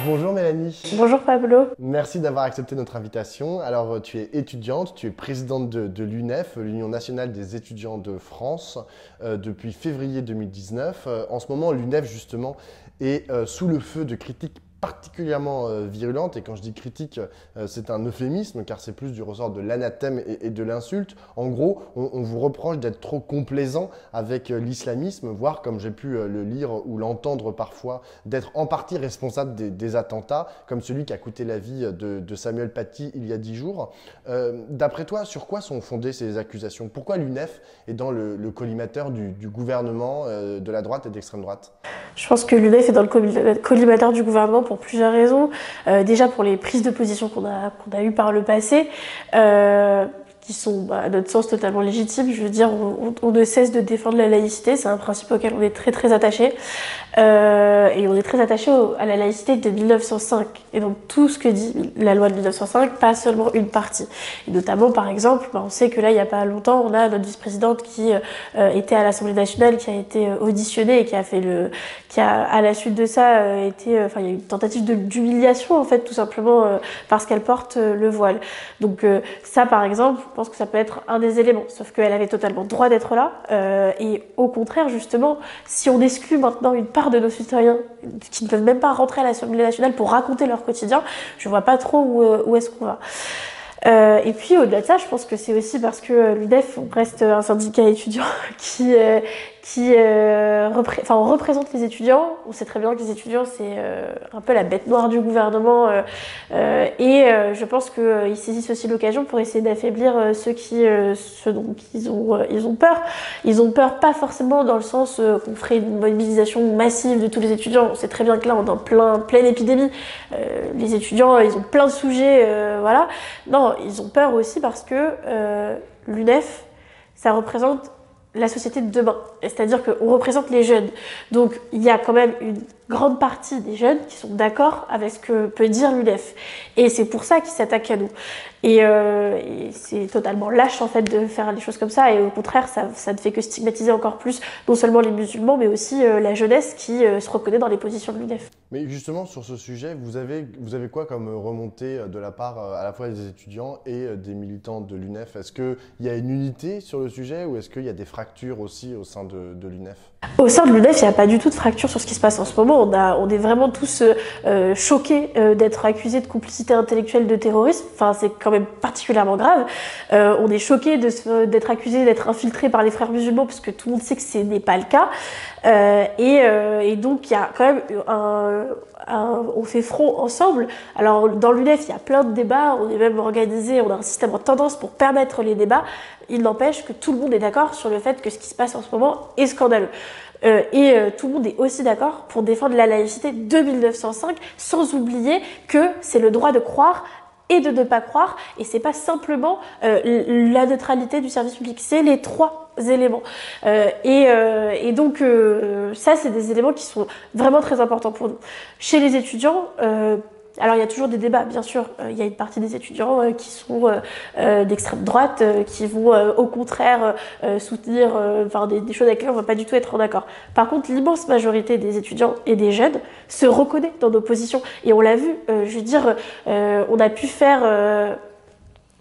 Bonjour Mélanie. Bonjour Pablo. Merci d'avoir accepté notre invitation. Alors, tu es étudiante, tu es présidente de l'UNEF, l'Union nationale des étudiants de France, depuis février 2019. En ce moment, l'UNEF, justement, est sous le feu de critiques particulièrement virulentes. Et quand je dis critique, c'est un euphémisme, car c'est plus du ressort de l'anathème et de l'insulte. En gros, on vous reproche d'être trop complaisant avec l'islamisme, voire, comme j'ai pu le lire ou l'entendre parfois, d'être en partie responsable des attentats, comme celui qui a coûté la vie de Samuel Paty il y a 10 jours. D'après toi, sur quoi sont fondées ces accusations? Pourquoi l'UNEF est dans le collimateur du gouvernement, de la droite et de l'extrême droite? Je pense que l'UNEF est dans le collimateur du gouvernement pour plusieurs raisons. Déjà pour les prises de position qu'on a eues par le passé, qui sont à notre sens totalement légitimes. Je veux dire, on ne cesse de défendre la laïcité, c'est un principe auquel on est très très attaché. Et on est très attaché à la laïcité de 1905. Et donc tout ce que dit la loi de 1905, pas seulement une partie. Et notamment, par exemple, on sait que là, il n'y a pas longtemps, on a notre vice-présidente qui était à l'Assemblée nationale, qui a été auditionnée et qui a à la suite de ça il y a eu une tentative d'humiliation en fait, tout simplement parce qu'elle porte le voile. Donc ça, par exemple, je pense que ça peut être un des éléments. Sauf qu'elle avait totalement droit d'être là. Et au contraire, justement, si on exclut maintenant une part de nos citoyens qui ne peuvent même pas rentrer à l'Assemblée nationale pour raconter leur quotidien, je vois pas trop où est-ce qu'on va. Et puis au-delà de ça, je pense que c'est aussi parce que l'UNEF reste un syndicat étudiant on représente les étudiants. On sait très bien que les étudiants c'est un peu la bête noire du gouvernement je pense qu'ils saisissent aussi l'occasion pour essayer d'affaiblir ceux dont ils ont peur. Ils ont peur pas forcément dans le sens qu'on ferait une mobilisation massive de tous les étudiants. On sait très bien que là on est en pleine épidémie. Les étudiants ils ont plein de sujets, voilà. Non, ils ont peur aussi parce que l'UNEF ça représente la société de demain. C'est-à-dire qu'on représente les jeunes. Donc, il y a quand même une grande partie des jeunes qui sont d'accord avec ce que peut dire l'UNEF. Et c'est pour ça qu'ils s'attaquent à nous. Et c'est totalement lâche, en fait, de faire les choses comme ça. Et au contraire, ça ne fait que stigmatiser encore plus, non seulement les musulmans, mais aussi la jeunesse qui se reconnaît dans les positions de l'UNEF. Mais justement, sur ce sujet, vous avez quoi comme remontée de la part à la fois des étudiants et des militants de l'UNEF? Est-ce qu'il y a une unité sur le sujet ou est-ce qu'il y a des fractures aussi au sein de l'UNEF? Au sein de l'UNEF, il n'y a pas du tout de fracture sur ce qui se passe en ce moment. On est vraiment tous choqués d'être accusés de complicité intellectuelle de terrorisme. Enfin, c'est quand même particulièrement grave. On est choqués d'être accusés d'être infiltrés par les frères musulmans parce que tout le monde sait que ce n'est pas le cas. Et donc, il y a quand même on fait front ensemble. Alors, dans l'UNEF, il y a plein de débats. On est même organisé, on a un système en tendance pour permettre les débats. Il n'empêche que tout le monde est d'accord sur le fait que ce qui se passe en ce moment est scandaleux. Tout le monde est aussi d'accord pour défendre la laïcité de 1905, sans oublier que c'est le droit de croire et de ne pas croire, et c'est pas simplement la neutralité du service public, c'est les trois éléments. Donc ça, c'est des éléments qui sont vraiment très importants pour nous. Chez les étudiants, alors il y a toujours des débats, bien sûr. Il y a une partie des étudiants qui sont d'extrême droite, qui vont au contraire soutenir des choses avec lesquelles on ne va pas du tout être en accord. Par contre, l'immense majorité des étudiants et des jeunes se reconnaît dans nos positions. Et on l'a vu, je veux dire, on a pu faire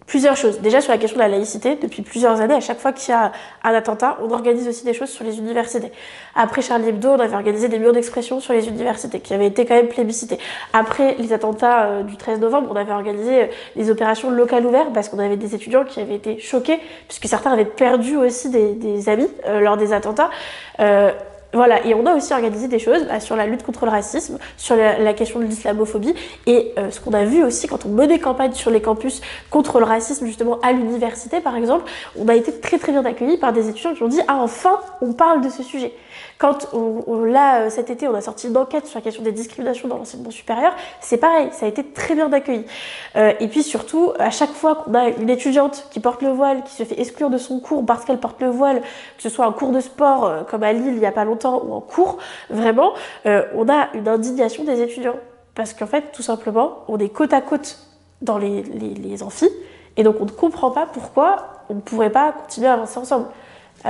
plusieurs choses. Déjà sur la question de la laïcité, depuis plusieurs années, à chaque fois qu'il y a un attentat, on organise aussi des choses sur les universités. Après Charlie Hebdo, on avait organisé des murs d'expression sur les universités, qui avaient été quand même plébiscités. Après les attentats du 13 novembre, on avait organisé des opérations locales ouvertes, parce qu'on avait des étudiants qui avaient été choqués, puisque certains avaient perdu aussi des amis lors des attentats. Voilà, et on a aussi organisé des choses sur la lutte contre le racisme, sur la question de l'islamophobie, et ce qu'on a vu aussi quand on menait campagne sur les campus contre le racisme, justement à l'université par exemple, on a été très très bien accueillis par des étudiants qui ont dit « Ah enfin, on parle de ce sujet ». Quand cet été, on a sorti une enquête sur la question des discriminations dans l'enseignement supérieur, c'est pareil, ça a été très bien accueilli. Et puis surtout, à chaque fois qu'on a une étudiante qui porte le voile, qui se fait exclure de son cours parce qu'elle porte le voile, que ce soit un cours de sport comme à Lille il n'y a pas longtemps ou en cours, vraiment, on a une indignation des étudiants. Parce qu'en fait, tout simplement, on est côte à côte dans les amphis, et donc on ne comprend pas pourquoi on ne pourrait pas continuer à avancer ensemble.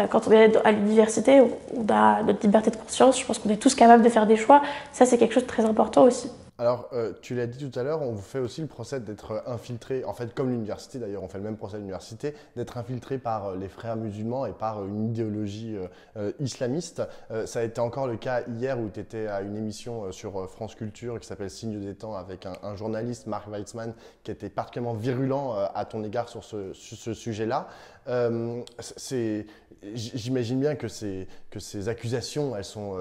Quand on est à l'université, on a notre liberté de conscience, je pense qu'on est tous capables de faire des choix, ça c'est quelque chose de très important aussi. Alors, tu l'as dit tout à l'heure, on vous fait aussi le procès d'être infiltré, en fait, comme l'université d'ailleurs, on fait le même procès à l'université, d'être infiltré par les frères musulmans et par une idéologie islamiste. Ça a été encore le cas hier où tu étais à une émission sur France Culture qui s'appelle Signe des temps avec un journaliste, Marc Weitzman, qui était particulièrement virulent à ton égard sur ce sujet-là. J'imagine bien que ces accusations, elles sont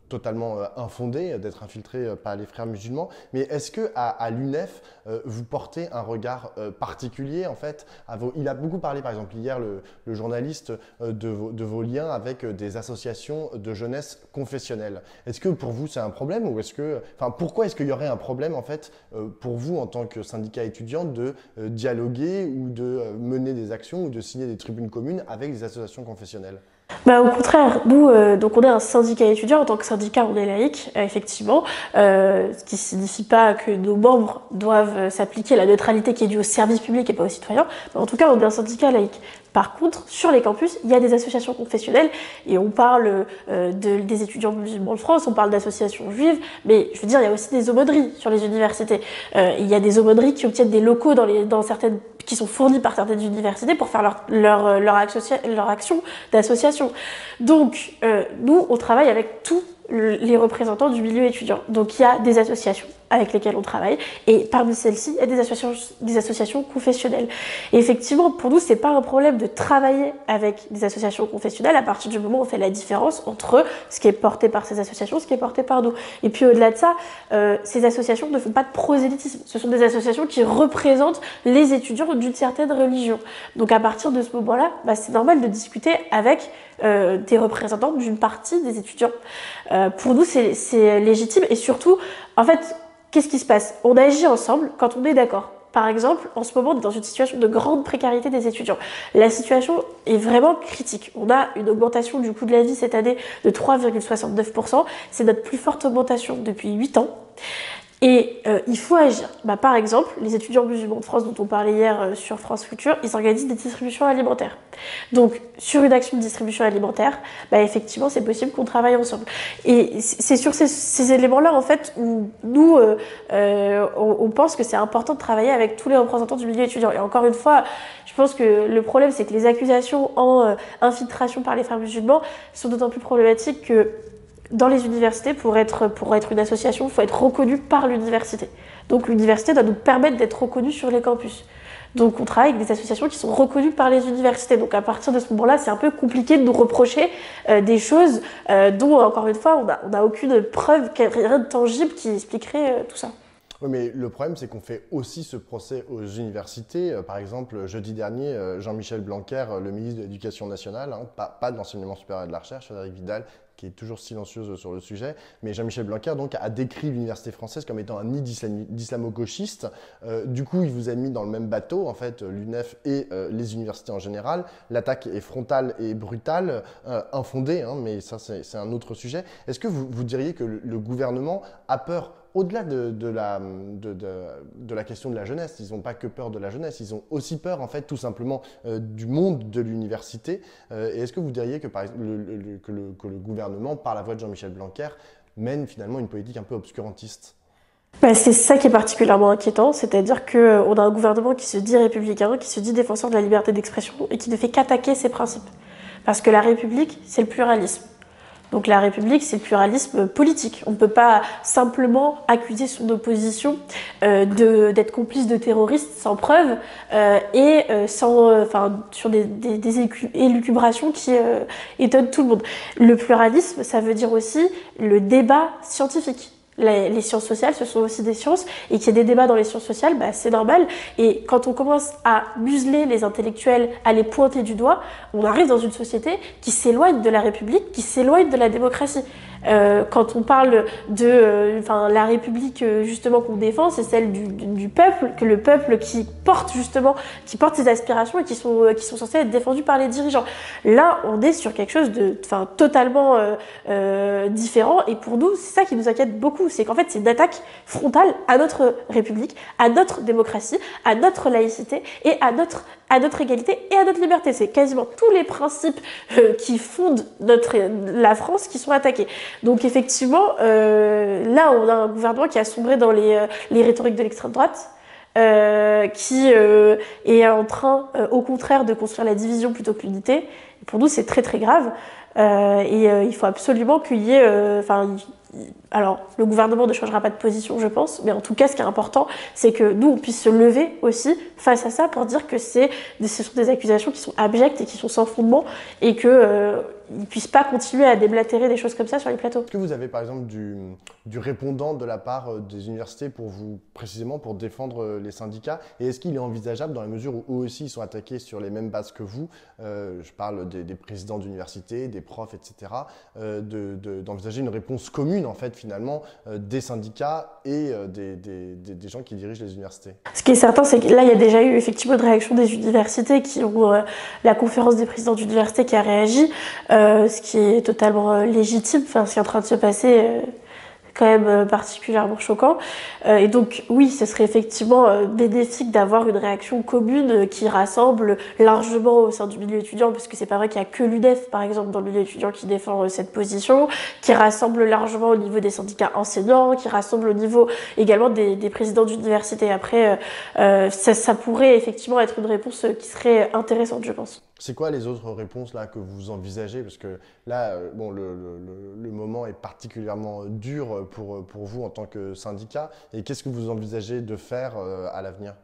totalement infondées d'être infiltré par les frères musulmans. Mais est-ce que à l'UNEF, vous portez un regard particulier en fait il a beaucoup parlé, par exemple hier, le journaliste, de vos liens avec des associations de jeunesse confessionnelle. Est-ce que pour vous c'est un problème ou pourquoi est-ce qu'il y aurait un problème en fait pour vous en tant que syndicat étudiant de dialoguer ou de mener des actions ou de signer des tribunes communes avec des associations confessionnelles? Bah, au contraire, nous, donc on est un syndicat étudiant. En tant que syndicat, on est laïque, effectivement, ce qui signifie pas que nos membres doivent s'appliquer à la neutralité qui est due au service public et pas aux citoyens. Mais en tout cas, on est un syndicat laïque. Par contre, sur les campus, il y a des associations confessionnelles et on parle des étudiants musulmans de France, on parle d'associations juives, mais je veux dire, il y a aussi des aumôneries sur les universités. Il y a des aumôneries qui obtiennent des locaux dans certaines, qui sont fournis par certaines universités pour faire leur action d'association. Donc, nous, on travaille avec tous les représentants du milieu étudiant. Donc, il y a des associations avec lesquelles on travaille, et parmi celles-ci, il y a des associations confessionnelles. Et effectivement, pour nous, c'est pas un problème de travailler avec des associations confessionnelles à partir du moment où on fait la différence entre ce qui est porté par ces associations, ce qui est porté par nous. Et puis au-delà de ça, ces associations ne font pas de prosélytisme. Ce sont des associations qui représentent les étudiants d'une certaine religion. Donc à partir de ce moment-là, c'est normal de discuter avec des représentants d'une partie des étudiants. Pour nous, c'est légitime, et surtout, en fait, qu'est-ce qui se passe? On agit ensemble quand on est d'accord. Par exemple, en ce moment, on est dans une situation de grande précarité des étudiants. La situation est vraiment critique. On a une augmentation du coût de la vie cette année de 3,69%. C'est notre plus forte augmentation depuis 8 ans. Et il faut agir. Par exemple, les étudiants musulmans de France dont on parlait hier sur France Culture, ils organisent des distributions alimentaires. Donc, sur une action de distribution alimentaire, effectivement, c'est possible qu'on travaille ensemble. Et c'est sur ces éléments-là, en fait, où nous, on pense que c'est important de travailler avec tous les représentants du milieu étudiant. Et encore une fois, je pense que le problème, c'est que les accusations en infiltration par les frères musulmans sont d'autant plus problématiques que dans les universités, pour être une association, il faut être reconnu par l'université. Donc l'université doit nous permettre d'être reconnus sur les campus. Donc on travaille avec des associations qui sont reconnues par les universités. Donc à partir de ce moment-là, c'est un peu compliqué de nous reprocher des choses dont, encore une fois, on n'a aucune preuve, rien de tangible qui expliquerait tout ça. Oui, mais le problème, c'est qu'on fait aussi ce procès aux universités. Par exemple, jeudi dernier, Jean-Michel Blanquer, le ministre de l'Éducation nationale, pas de l'enseignement supérieur et de la recherche, Frédérique Vidal, qui est toujours silencieuse sur le sujet, mais Jean-Michel Blanquer donc, a décrit l'université française comme étant un nid d'islamo-gauchistes. Du coup, il vous a mis dans le même bateau, en fait, l'UNEF et les universités en général. L'attaque est frontale et brutale, infondée, mais ça, c'est un autre sujet. Est-ce que vous diriez que le gouvernement a peur, au-delà de la question de la jeunesse? Ils n'ont pas que peur de la jeunesse, ils ont aussi peur, en fait, tout simplement, du monde de l'université. Et est-ce que vous diriez que, par exemple, que le gouvernement, par la voix de Jean-Michel Blanquer, mène finalement une politique un peu obscurantiste? C'est ça qui est particulièrement inquiétant, c'est-à-dire qu'on a un gouvernement qui se dit républicain, qui se dit défenseur de la liberté d'expression et qui ne fait qu'attaquer ses principes. Parce que la République, c'est le pluralisme. Donc la République, c'est le pluralisme politique. On ne peut pas simplement accuser son opposition d'être complice de terroristes sans preuve sur des élucubrations qui étonnent tout le monde. Le pluralisme, ça veut dire aussi le débat scientifique. Les sciences sociales, ce sont aussi des sciences, et qu'il y ait des débats dans les sciences sociales, c'est normal. Et quand on commence à museler les intellectuels, à les pointer du doigt, on arrive dans une société qui s'éloigne de la République, qui s'éloigne de la démocratie. Quand on parle de la République justement qu'on défend, c'est celle du peuple, que le peuple qui porte ses aspirations et qui sont censés être défendus par les dirigeants. Là, on est sur quelque chose de totalement différent, et pour nous, c'est ça qui nous inquiète beaucoup, c'est qu'en fait, c'est une attaque frontale à notre République, à notre démocratie, à notre laïcité et à notre égalité et à notre liberté. C'est quasiment tous les principes qui fondent la France qui sont attaqués. Donc effectivement, là on a un gouvernement qui a sombré dans les rhétoriques de l'extrême droite, qui est en train, au contraire, de construire la division plutôt que l'unité. Pour nous, c'est très très grave. Il faut absolument qu'il y ait... alors, le gouvernement ne changera pas de position, je pense, mais en tout cas, ce qui est important, c'est que nous, on puisse se lever aussi face à ça pour dire que ce sont des accusations qui sont abjectes et qui sont sans fondement, et que ils ne puissent pas continuer à déblatérer des choses comme ça sur les plateaux. Est-ce que vous avez par exemple du répondant de la part des universités précisément pour défendre les syndicats? Et est-ce qu'il est envisageable, dans la mesure où eux aussi ils sont attaqués sur les mêmes bases que vous, je parle des présidents d'université, des profs, etc., d'envisager une réponse commune en fait finalement des syndicats et des gens qui dirigent les universités? Ce qui est certain, c'est que là, il y a déjà eu effectivement une réaction des universités qui ont la conférence des présidents d'université qui a réagi, ce qui est totalement légitime. Enfin, ce qui est en train de se passer quand même particulièrement choquant. Et donc, oui, ce serait effectivement bénéfique d'avoir une réaction commune qui rassemble largement au sein du milieu étudiant, parce que c'est pas vrai qu'il y a que l'UNEF, par exemple, dans le milieu étudiant qui défend cette position, qui rassemble largement au niveau des syndicats enseignants, qui rassemble au niveau également des présidents d'université. Après, ça pourrait effectivement être une réponse qui serait intéressante, je pense. C'est quoi les autres réponses là que vous envisagez? Parce que là, bon, le moment est particulièrement dur pour vous en tant que syndicat. Et qu'est-ce que vous envisagez de faire à l'avenir?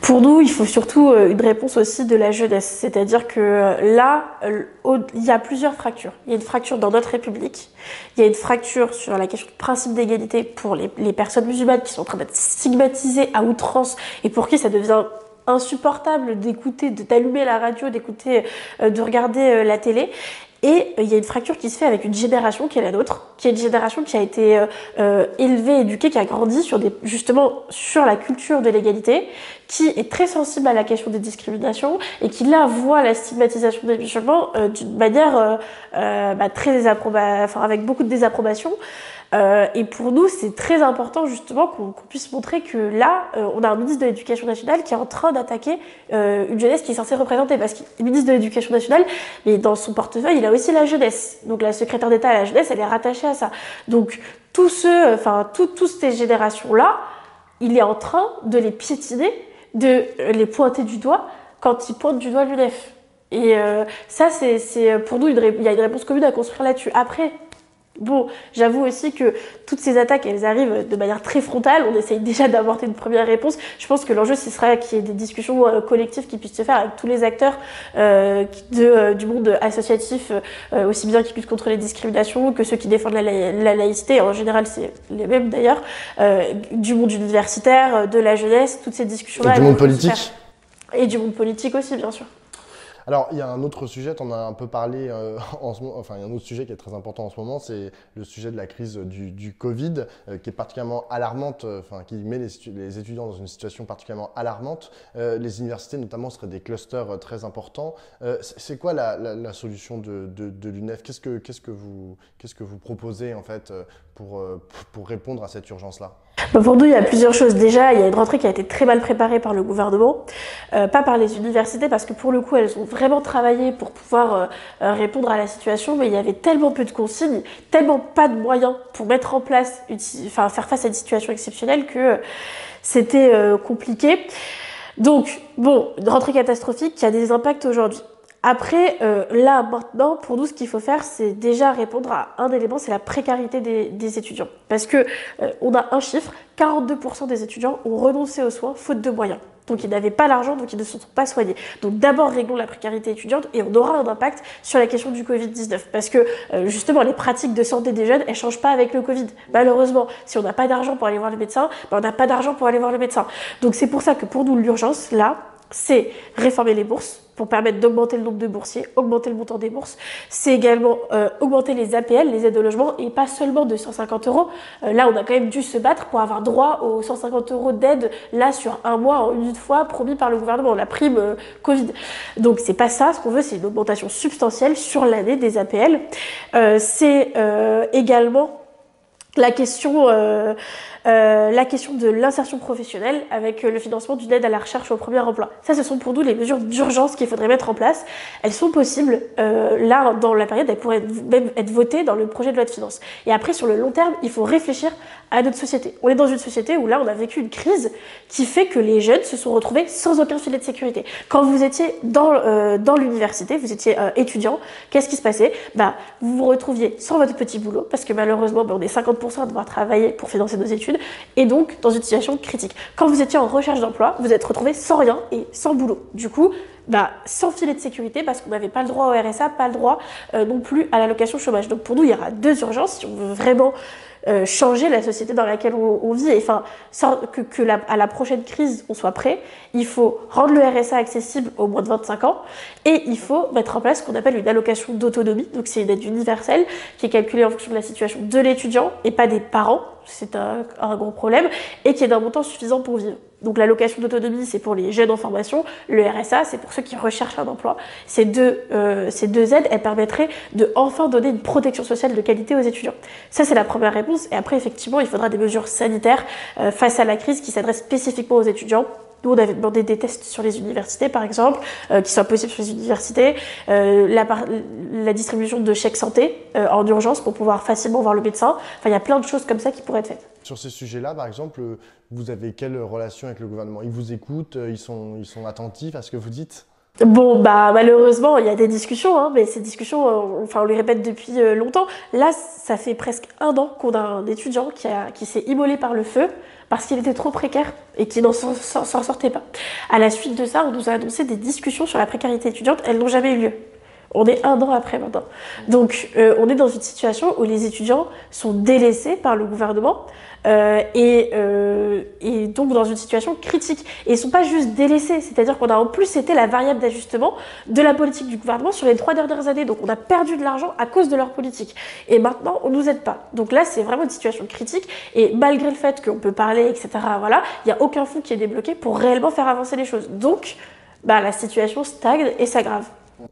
Pour nous, il faut surtout une réponse aussi de la jeunesse. C'est-à-dire que là, il y a plusieurs fractures. Il y a une fracture dans notre République. Il y a une fracture sur la question du principe d'égalité pour les personnes musulmanes qui sont en train d'être stigmatisées à outrance et pour qui ça devient insupportable d'écouter, d'allumer la radio, d'écouter, de regarder la télé. Et il y a une fracture qui se fait avec une génération qui est la nôtre, qui est une génération qui a été élevée, éduquée, qui a grandi justement sur la culture de l'égalité, qui est très sensible à la question des discriminations et qui là voit la stigmatisation des musulmans d'une manière très avec beaucoup de désapprobation. Et pour nous, c'est très important justement qu'on puisse montrer que là, on a un ministre de l'Éducation nationale qui est en train d'attaquer une jeunesse qui est censée représenter, parce qu'il est ministre de l'Éducation nationale, mais dans son portefeuille, il a aussi la jeunesse. Donc la secrétaire d'État à la jeunesse, elle est rattachée à ça. Donc toutes ces générations-là, il est en train de les piétiner, de les pointer du doigt quand il pointe du doigt l'UNEF. Et ça, c'est pour nous, il y a une réponse commune à construire là-dessus. Après, bon, j'avoue aussi que toutes ces attaques, elles arrivent de manière très frontale. On essaye déjà d'apporter une première réponse. Je pense que l'enjeu, ce sera qu'il y ait des discussions collectives qui puissent se faire avec tous les acteurs du monde associatif, aussi bien qui luttent contre les discriminations que ceux qui défendent la laïcité. En général, c'est les mêmes d'ailleurs. Du monde universitaire, de la jeunesse, toutes ces discussions-là. Et du monde politique. Et du monde politique aussi, bien sûr. Alors, il y a un autre sujet, tu en as un peu parlé en ce moment, enfin, il y a un autre sujet qui est très important en ce moment, c'est le sujet de la crise du Covid, qui est particulièrement alarmante, qui met les étudiants dans une situation particulièrement alarmante. Les universités, notamment, seraient des clusters très importants. C'est quoi la solution de l'UNEF? Qu'est-ce que vous proposez, en fait, pour répondre à cette urgence-là? Pour nous, il y a plusieurs choses. Déjà, il y a une rentrée qui a été très mal préparée par le gouvernement, pas par les universités, parce que pour le coup, elles ont vraiment travaillé pour pouvoir répondre à la situation, mais il y avait tellement peu de consignes, tellement pas de moyens pour mettre en place, faire face à une situation exceptionnelle que c'était compliqué. Donc, bon, une rentrée catastrophique qui a des impacts aujourd'hui. Après, là, maintenant, pour nous, ce qu'il faut faire, c'est déjà répondre à un élément, c'est la précarité des étudiants. Parce que on a un chiffre, 42% des étudiants ont renoncé aux soins faute de moyens. Donc, ils n'avaient pas l'argent, donc ils ne se sont pas soignés. Donc, d'abord, réglons la précarité étudiante et on aura un impact sur la question du Covid-19. Parce que, justement, les pratiques de santé des jeunes, elles changent pas avec le Covid. Malheureusement, si on n'a pas d'argent pour aller voir le médecin, on n'a pas d'argent pour aller voir le médecin. Donc, c'est pour ça que pour nous, l'urgence, là, c'est réformer les bourses pour permettre d'augmenter le nombre de boursiers, augmenter le montant des bourses. C'est également augmenter les APL, les aides au logement, et pas seulement de 150 €. Là, on a quand même dû se battre pour avoir droit aux 150 € d'aide, là, sur un mois, en une fois, promis par le gouvernement, la prime Covid. Donc, c'est pas ça. Ce qu'on veut, c'est une augmentation substantielle sur l'année des APL. C'est également la question de l'insertion professionnelle avec le financement d'une aide à la recherche au premier emploi. Ça, ce sont pour nous les mesures d'urgence qu'il faudrait mettre en place. Elles sont possibles. Là, dans la période, elles pourraient même être votées dans le projet de loi de finances. Et après, sur le long terme, il faut réfléchir à notre société. On est dans une société où là, on a vécu une crise qui fait que les jeunes se sont retrouvés sans aucun filet de sécurité. Quand vous étiez dans l'université, vous étiez étudiant, qu'est-ce qui se passait? Vous vous retrouviez sans votre petit boulot, parce que malheureusement, on est 50% à devoir travailler pour financer nos études, et donc dans une situation critique. Quand vous étiez en recherche d'emploi, vous êtes retrouvé sans rien et sans boulot. Du coup, sans filet de sécurité, parce qu'on n'avait pas le droit au RSA, pas le droit non plus à l'allocation chômage. Donc pour nous, il y aura deux urgences si on veut vraiment changer la société dans laquelle on vit, et à la prochaine crise on soit prêt. Il faut rendre le RSA accessible aux moins de 25 ans, et il faut mettre en place ce qu'on appelle une allocation d'autonomie. Donc c'est une aide universelle qui est calculée en fonction de la situation de l'étudiant et pas des parents, c'est un gros problème, et qui est d'un montant suffisant pour vivre. Donc l'allocation d'autonomie, c'est pour les jeunes en formation, le RSA, c'est pour ceux qui recherchent un emploi. Ces deux aides, elles permettraient de enfin donner une protection sociale de qualité aux étudiants. Ça, c'est la première réponse. Et après, effectivement, il faudra des mesures sanitaires face à la crise qui s'adressent spécifiquement aux étudiants. Nous, on avait demandé des tests sur les universités, par exemple, qui soient possibles sur les universités, la distribution de chèques santé en urgence pour pouvoir facilement voir le médecin. Enfin, il y a plein de choses comme ça qui pourraient être faites. Sur ces sujets-là, par exemple, vous avez quelle relation avec le gouvernement? Ils vous écoutent, ils sont attentifs à ce que vous dites? Bon, malheureusement, il y a des discussions, mais ces discussions, on les répète depuis longtemps. Là, ça fait presque 1 an qu'on a un étudiant qui s'est immolé par le feu parce qu'il était trop précaire et qui n'en s'en sortait pas. À la suite de ça, on nous a annoncé des discussions sur la précarité étudiante. Elles n'ont jamais eu lieu. On est 1 an après maintenant. Donc, on est dans une situation où les étudiants sont délaissés par le gouvernement et donc dans une situation critique. Et ils sont pas juste délaissés, c'est-à-dire qu'on a en plus été la variable d'ajustement de la politique du gouvernement sur les 3 dernières années. Donc, on a perdu de l'argent à cause de leur politique. Et maintenant, on nous aide pas. Donc là, c'est vraiment une situation critique. Et malgré le fait qu'on peut parler, etc., voilà, il n'y a aucun fonds qui est débloqué pour réellement faire avancer les choses. Donc, la situation stagne et s'aggrave.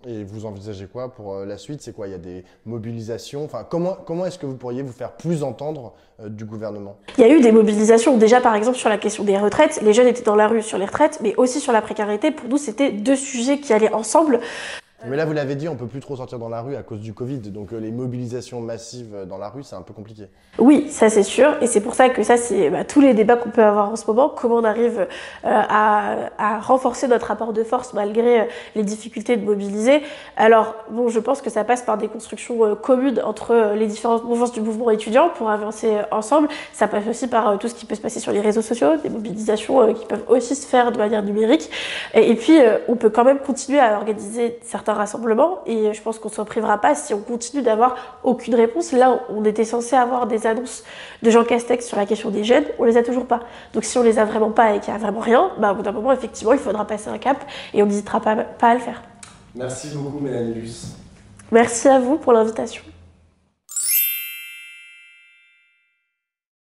Et vous envisagez quoi pour la suite? C'est quoi? Il y a des mobilisations? Enfin, comment est-ce que vous pourriez vous faire plus entendre du gouvernement? Il y a eu des mobilisations. Déjà, par exemple, sur la question des retraites. Les jeunes étaient dans la rue sur les retraites, mais aussi sur la précarité. Pour nous, c'était 2 sujets qui allaient ensemble. Mais là, vous l'avez dit, on ne peut plus trop sortir dans la rue à cause du Covid. Donc les mobilisations massives dans la rue, c'est un peu compliqué. Oui, ça c'est sûr. Et c'est pour ça que ça, c'est tous les débats qu'on peut avoir en ce moment. Comment on arrive à renforcer notre rapport de force malgré les difficultés de mobiliser. Alors, bon, je pense que ça passe par des constructions communes entre les différentes mouvances du mouvement étudiant pour avancer ensemble. Ça passe aussi par tout ce qui peut se passer sur les réseaux sociaux, des mobilisations qui peuvent aussi se faire de manière numérique. Et puis, on peut quand même continuer à organiser certains rassemblements, et je pense qu'on ne s'en privera pas si on continue d'avoir aucune réponse. Là, on était censé avoir des annonces de Jean Castex sur la question des jeunes, on les a toujours pas. Donc si on les a vraiment pas et qu'il y a vraiment rien, au bout d'un moment, effectivement, il faudra passer un cap et on n'hésitera pas à le faire. Merci beaucoup, Mélanie Luce. Merci à vous pour l'invitation.